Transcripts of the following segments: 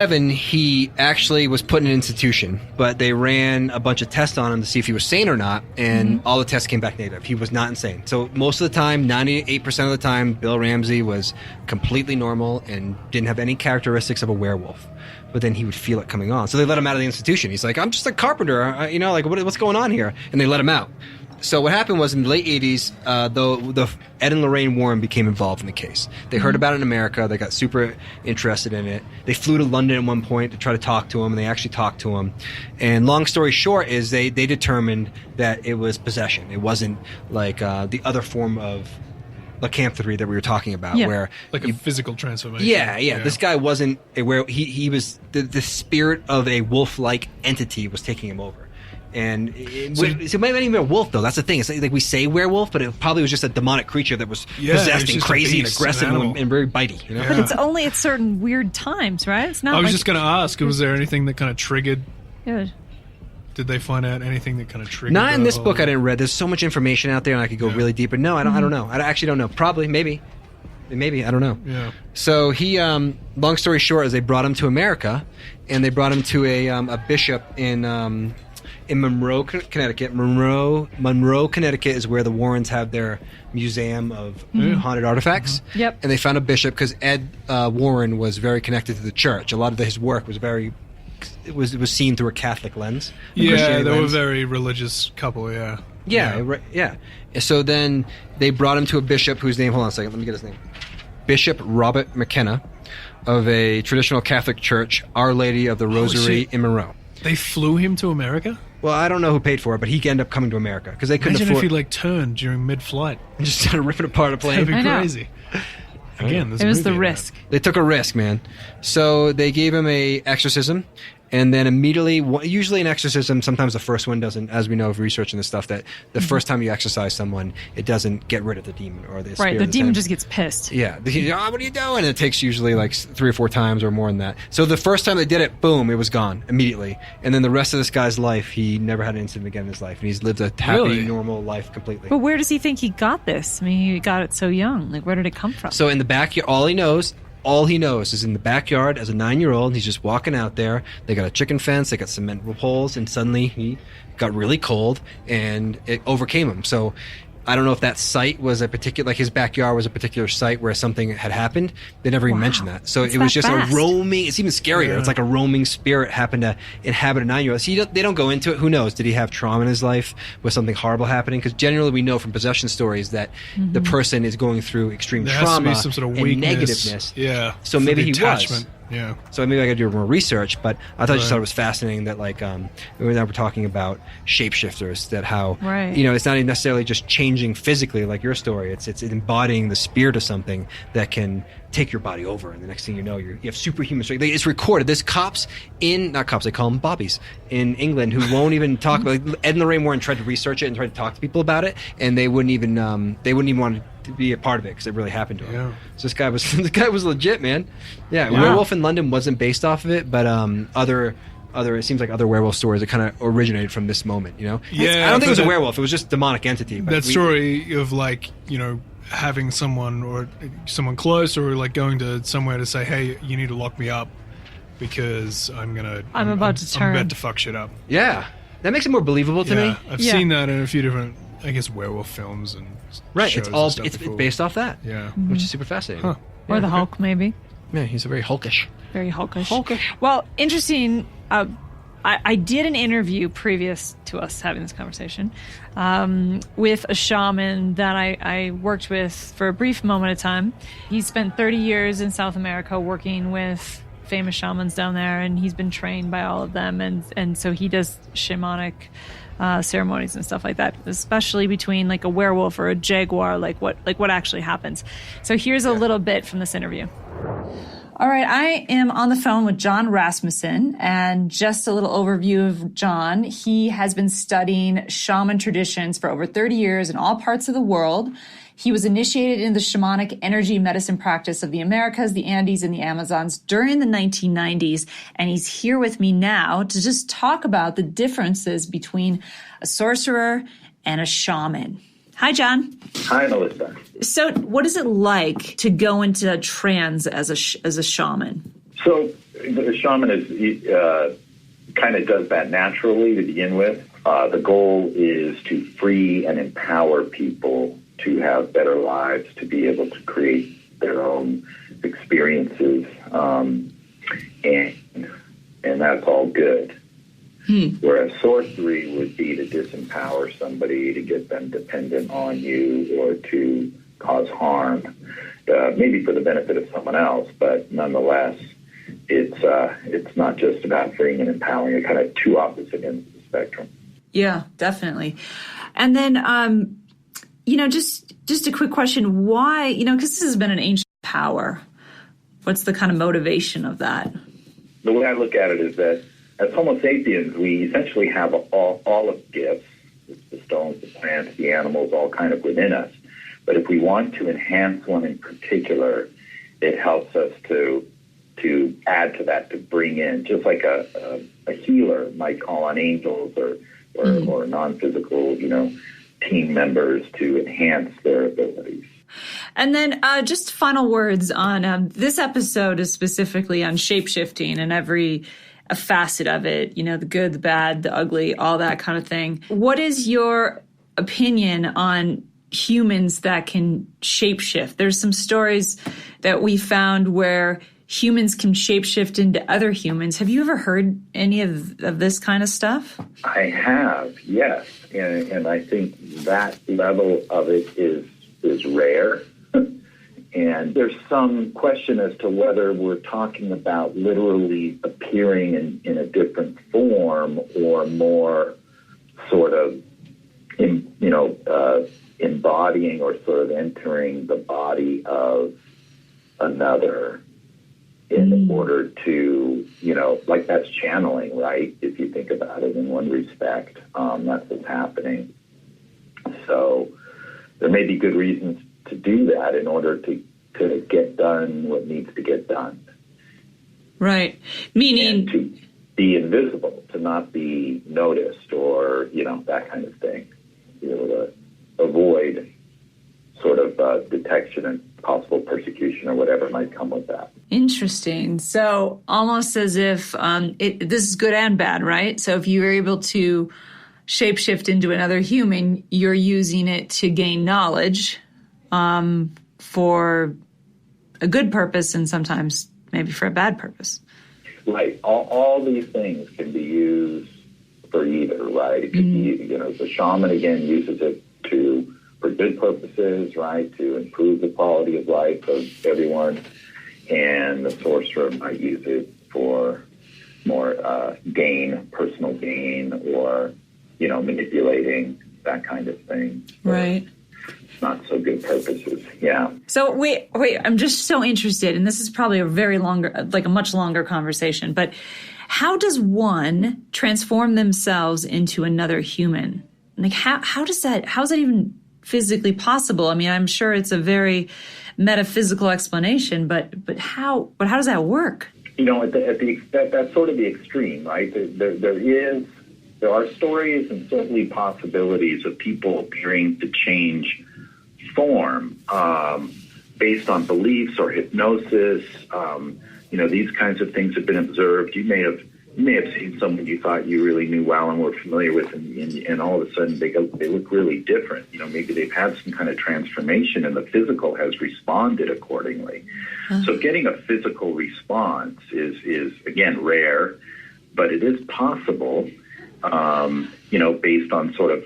Evan, he actually was put in an institution, but they ran a bunch of tests on him to see if he was sane or not, and all the tests came back negative. He was not insane. So most of the time, 98% of the time, Bill Ramsey was completely normal and didn't have any characteristics of a werewolf. But then he would feel it coming on. So they let him out of the institution. He's like, I'm just a carpenter, what's going on here? And they let him out. So what happened was in the late 80s, the Ed and Lorraine Warren became involved in the case. They heard about it in America. They got super interested in it. They flew to London at one point to try to talk to him, and they actually talked to him. And long story short is they determined that it was possession. It wasn't like the other form of lycanthropy that we were talking about, where like a physical transformation. Yeah. This guy wasn't where he was the spirit of a wolf-like entity was taking him over. And so it might not even be a wolf, though. That's the thing. It's like we say werewolf, but it probably was just a demonic creature that was possessed and crazy and aggressive and very bitey. You know? But it's only at certain weird times, right? It's not. I was just going to ask, was there anything that kind of triggered? Yeah. Did they find out anything that kind of triggered? Not in this book I didn't read. There's so much information out there, and I could go really deep. But no, I don't know. I actually don't know. Probably, maybe, I don't know. Yeah. So he, long story short, is they brought him to America, and they brought him to a bishop in Monroe, Connecticut. Monroe, Connecticut is where the Warrens have their museum of haunted artifacts. Yep. And they found a bishop because Ed Warren was very connected to the church. A lot of his work was it was seen through a Catholic lens. Yeah, they were a very religious couple, yeah. Yeah. So then they brought him to a bishop whose name, hold on a second, let me get his name. Bishop Robert McKenna of a traditional Catholic church, Our Lady of the Rosary in Monroe. They flew him to America? Well, I don't know who paid for it, but he ended up coming to America because they couldn't afford. afford. Imagine if he turned during mid-flight and just started ripping apart a plane. That'd be crazy. Again, it was the risk. They took a risk, man. So they gave him a exorcism, and then immediately, usually an exorcism, sometimes the first one doesn't, as we know of researching this stuff, that the first time you exorcise someone, it doesn't get rid of the demon or the spirit. Right, the demon just gets pissed. Yeah. What are you doing? And it takes usually like 3 or 4 times or more than that. So the first time they did it, boom, it was gone immediately. And then the rest of this guy's life, he never had an incident again in his life. And he's lived a happy, normal life completely. But where does he think he got this? I mean, he got it so young. Like, where did it come from? So in the backyard, all he knows is in the backyard as a 9-year-old. He's just walking out there. They got a chicken fence. They got cement poles, and suddenly he got really cold, and it overcame him. So I don't know if that site was a particular, like his backyard was a particular site where something had happened. They never even mentioned that. So it was just a roaming, it's even scarier. Yeah. It's like a roaming spirit happened to inhabit a 9-year-old. So they don't go into it. Who knows? Did he have trauma in his life? Was something horrible happening? Because generally we know from possession stories that the person is going through extreme trauma some sort of and weakness. negativeness. Yeah. So maybe he was. Yeah. So maybe I got to do more research, but I thought it was fascinating that we're talking about shapeshifters, that how it's not even necessarily just changing physically like your story. It's embodying the spirit of something that can take your body over, and the next thing you know, you have superhuman strength. It's recorded. There's not cops, they call them bobbies in England, who won't even talk about it. Ed and Lorraine Warren tried to research it and tried to talk to people about it, and they wouldn't even want to be a part of it because it really happened to him. Yeah. So this guy was legit, man. Yeah, Werewolf in London wasn't based off of it, but other it seems like other werewolf stories that kind of originated from this moment, you know? Yeah, I don't think it was a werewolf. It was just a demonic entity. But that story of having someone close or like going to somewhere to say, hey, you need to lock me up because I'm about to fuck shit up. Yeah. That makes it more believable to me. I've seen that in a few different, I guess, werewolf films and shows. It's based off that. Yeah. Which is super fascinating. Huh. Or the Hulk, maybe. Yeah, he's a very hulkish. Very hulkish. Well, interesting. I did an interview previous to us having this conversation with a shaman that I worked with for a brief moment of time. He spent 30 years in South America working with famous shamans down there, and he's been trained by all of them, and so he does shamanic ceremonies and stuff like that, especially between like a werewolf or a jaguar, like what actually happens. So here's a little bit from this interview. All right, I am on the phone with John Rasmussen, and just a little overview of John. He has been studying shaman traditions for over 30 years in all parts of the world. He was initiated in the shamanic energy medicine practice of the Americas, the Andes, and the Amazons during the 1990s, and he's here with me now to just talk about the differences between a sorcerer and a shaman. Hi, John. Hi, Melissa. So what is it like to go into a trance as a shaman? So the shaman is kind of does that naturally to begin with. The goal is to free and empower people to have better lives, to be able to create their own experiences, and that's all good. Whereas sorcery would be to disempower somebody, to get them dependent on you, or to cause harm, maybe for the benefit of someone else, but nonetheless, it's not just about freeing and empowering. It's kind of two opposite ends of the spectrum. Yeah, definitely. And then, just a quick question: why? Because this has been an ancient power. What's the kind of motivation of that? The way I look at it is that as Homo sapiens, we essentially have all of gifts, the stones, the plants, the animals, all kind of within us. But if we want to enhance one in particular, it helps us to add to that, to bring in, just like a healer might call on angels or non-physical, team members to enhance their abilities. And then just final words on this episode is specifically on shape-shifting and every facet of it, the good, the bad, the ugly, all that kind of thing. What is your opinion on humans that can shapeshift? There's some stories that we found where humans can shapeshift into other humans. Have you ever heard any of this kind of stuff? I have, yes. And I think that level of it is rare. And there's some question as to whether we're talking about literally appearing in a different form or more sort of, embodying or sort of entering the body of another in order to, like that's channeling, right? If you think about it in one respect, that's what's happening. So there may be good reasons to do that in order to get done what needs to get done. Right. Meaning... And to be invisible, to not be noticed or, that kind of thing. Be able to avoid sort of detection and possible persecution or whatever might come with that. Interesting. So almost as if this is good and bad, right? So if you're able to shapeshift into another human, you're using it to gain knowledge for a good purpose and sometimes maybe for a bad purpose. Right. All these things can be used for either, right? It could be, the shaman, again, uses it for good purposes, right, to improve the quality of life of everyone, and the sorcerer might use it for more personal gain, or, manipulating, that kind of thing. Right. Not so good purposes, yeah. So wait, I'm just so interested, and this is probably a much longer conversation, but how does one transform themselves into another human? Like how's that even physically possible? I mean, I'm sure it's a very metaphysical explanation, but how does that work? That's sort of the extreme, right? There are stories and certainly possibilities of people appearing to change form based on beliefs or hypnosis. These kinds of things have been observed. You may have seen someone you thought you really knew well and were familiar with, and all of a sudden they look really different. Maybe they've had some kind of transformation and the physical has responded accordingly. So getting a physical response is again rare, but it is possible. Based on sort of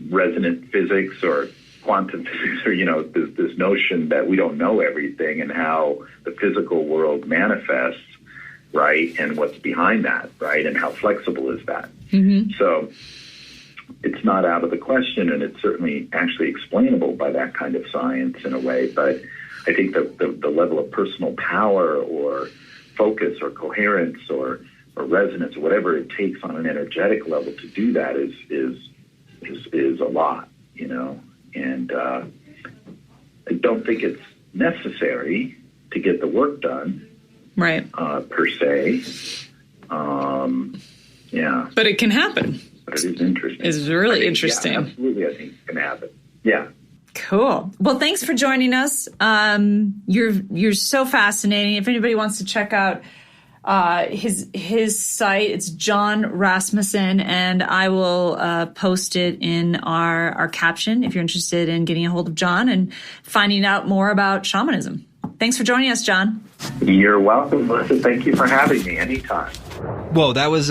resonant physics or quantum physics, or this notion that we don't know everything and how the physical world manifests, right, and what's behind that, right, and how flexible is that. So it's not out of the question, and it's certainly actually explainable by that kind of science in a way. But I think the level of personal power or focus or coherence or resonance or whatever it takes on an energetic level to do that is a lot, and I don't think it's necessary to get the work done, right? Per se, yeah. But it can happen. But it is interesting. It's really interesting. Yeah, absolutely, I think it can happen. Yeah. Cool. Well, thanks for joining us. You're so fascinating. If anybody wants to check out his site. It's John Rasmussen, and I will post it in our caption if you're interested in getting a hold of John and finding out more about shamanism. Thanks for joining us, John. You're welcome, Melissa. Thank you for having me anytime. Whoa, that was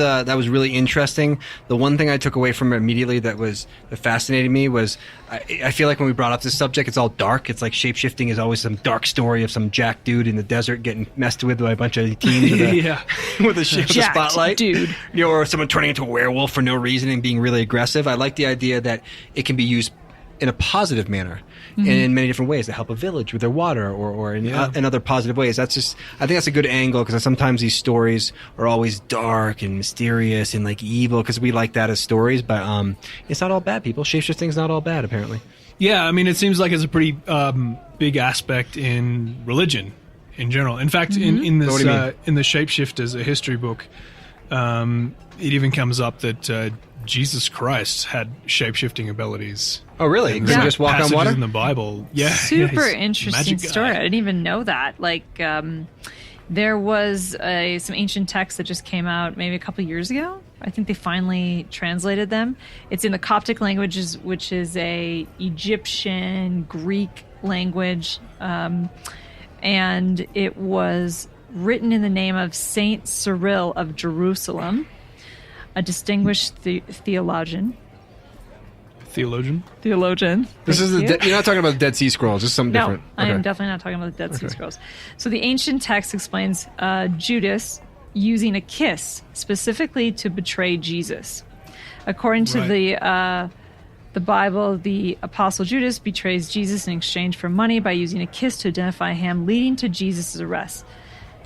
really interesting. The one thing I took away from it immediately that fascinated me was I feel like when we brought up this subject, it's all dark. It's like shapeshifting is always some dark story of some jack dude in the desert getting messed with by a bunch of teens with a spotlight, dude. Or someone turning into a werewolf for no reason and being really aggressive. I like the idea that it can be used in a positive manner. And in many different ways to help a village with their water or in other positive ways. I think that's a good angle because sometimes these stories are always dark and mysterious and like evil because we like that as stories, but it's not all bad, people. Shapeshifting's not all bad, apparently. Yeah, I mean, it seems like it's a pretty big aspect in religion in general. In fact, in this in the Shapeshifters, a history book, it even comes up that Jesus Christ had shape-shifting abilities. Oh, really? Can you just walk on water? In the Bible. Yeah. Super interesting story. I didn't even know that. Like, there was some ancient texts that just came out maybe a couple years ago. I think they finally translated them. It's in the Coptic languages, which is a Egyptian Greek language. And it was written in the name of Saint Cyril of Jerusalem, a distinguished theologian. Theologian. This is you're not talking about the Dead Sea Scrolls. This is something different. I am definitely not talking about the Dead Sea Scrolls. So the ancient text explains Judas using a kiss specifically to betray Jesus. According to the Bible, the apostle Judas betrays Jesus in exchange for money by using a kiss to identify him, leading to Jesus' arrest.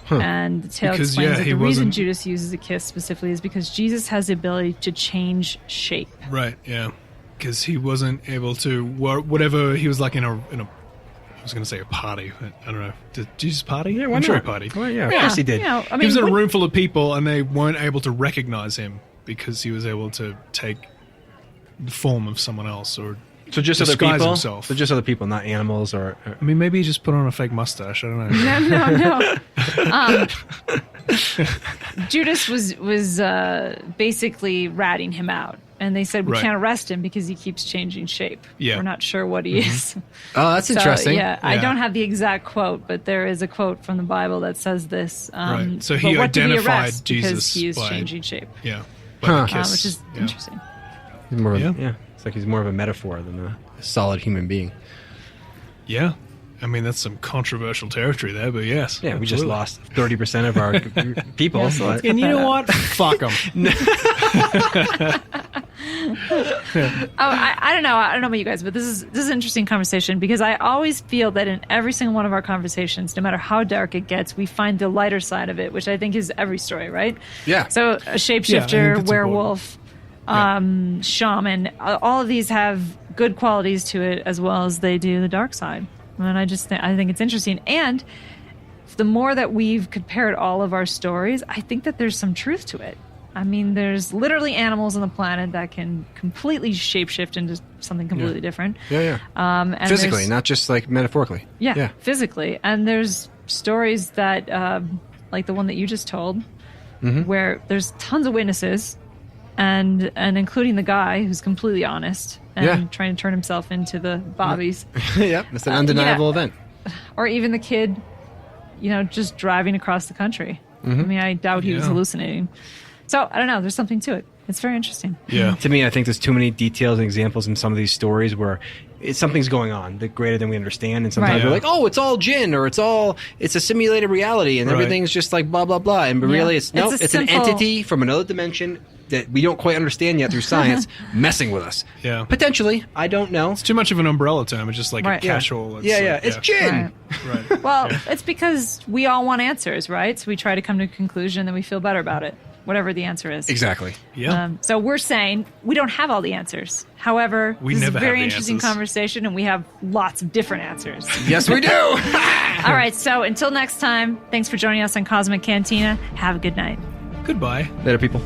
And the tale explains that the reason Judas uses a kiss specifically is because Jesus has the ability to change shape. Right, yeah. Because he wasn't able to, whatever, he was like in a I was going to say a party. I don't know. Did Jesus party? Yeah, why I'm sure not? he partied. Well, yeah, of course he did. You know, I mean, he was in a room full of people and they weren't able to recognize him because he was able to take the form of someone else or so just other people? Himself. So just other people, not animals or... I mean, maybe he just put on a fake mustache. I don't know. No. Judas was basically ratting him out. And they said, we can't arrest him because he keeps changing shape. Yeah. We're not sure what he is. Oh, that's interesting. Yeah, I don't have the exact quote, but there is a quote from the Bible that says this. Right. So he identified Jesus because he is changing shape. Yeah. By the kiss. Which is interesting. He's more it's like he's more of a metaphor than a solid human being. Yeah. I mean, that's some controversial territory there, but yes. Yeah, we just lost 30% of our people. Yeah, so and you know what? Fuck them. I don't know. I don't know about you guys, but this is an interesting conversation because I always feel that in every single one of our conversations, no matter how dark it gets, we find the lighter side of it, which I think is every story, right? Yeah. So a shapeshifter, werewolf, shaman, all of these have good qualities to it as well as they do the dark side. And I think it's interesting. And the more that we've compared all of our stories, I think that there's some truth to it. I mean, there's literally animals on the planet that can completely shapeshift into something completely different. Yeah. And physically, not just like metaphorically. Yeah, physically. And there's stories that, like the one that you just told, where there's tons of witnesses, and including the guy who's completely honest and trying to turn himself into the bobbies. Yep, it's an undeniable event. Or even the kid, just driving across the country. I mean, I doubt he was hallucinating. So, I don't know. There's something to it. It's very interesting. Yeah. To me, I think there's too many details and examples in some of these stories where something's going on that greater than we understand. And sometimes we're like, oh, it's all jinn or it's a simulated reality and everything's just like blah, blah, blah. And really, it's an entity from another dimension that we don't quite understand yet through science messing with us. Yeah. Potentially. I don't know. It's too much of an umbrella term. It's just like a casual. It's jinn. Right. Well, it's because we all want answers, right? So we try to come to a conclusion, then we feel better about it. Whatever the answer is. Exactly. Yeah. So we're saying we don't have all the answers. However, this is a very interesting conversation, and we have lots of different answers. Yes, we do. All right. So until next time, thanks for joining us on Cosmic Cantina. Have a good night. Goodbye. Later, people.